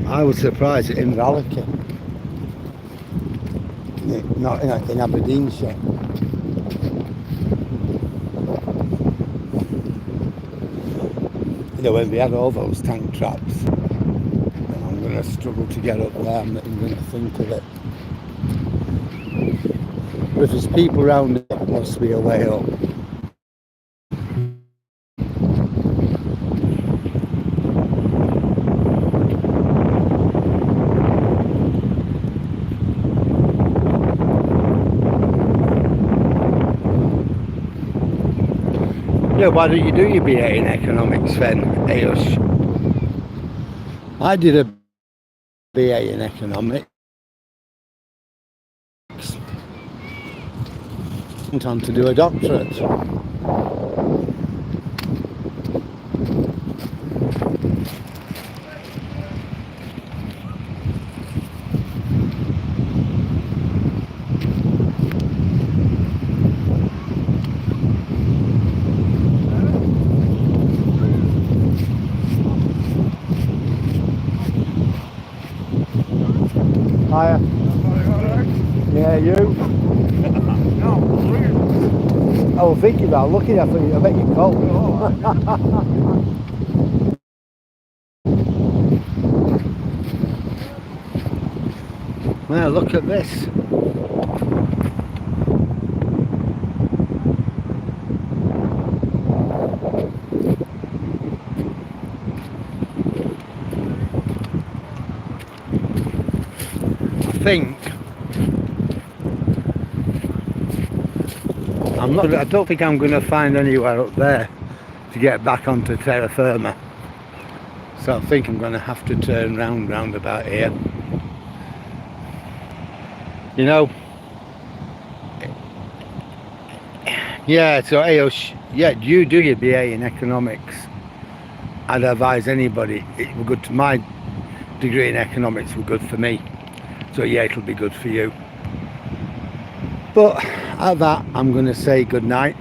I was surprised at Inverloch, not in Aberdeenshire. You know, when we had all those tank traps, and I'm going to struggle to get up there, I'm not even going to think of it. But if there's people around, it must be a way up. Yeah, why don't you do your BA in economics then, Ayush? I did a BA in economics. Went on to do a doctorate. Hiya. Yeah, you? I was thinking about looking at you. I bet you're cold. Well, look at this. I don't think I'm going to find anywhere up there to get back onto terra firma. So I think I'm going to have to turn round about here. You know. Yeah, so Ayush, yeah, you do your BA in economics. I'd advise anybody, it was good to my degree in economics was good for me. So yeah, it'll be good for you. But at that, I'm going to say good night.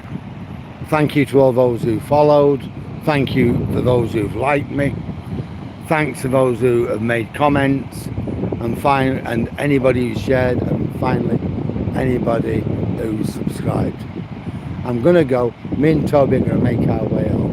Thank you to all those who followed. Thank you for those who've liked me. Thanks to those who have made comments, and anybody who shared, and finally anybody who's subscribed. I'm going to go. Me and Toby are going to make our way home.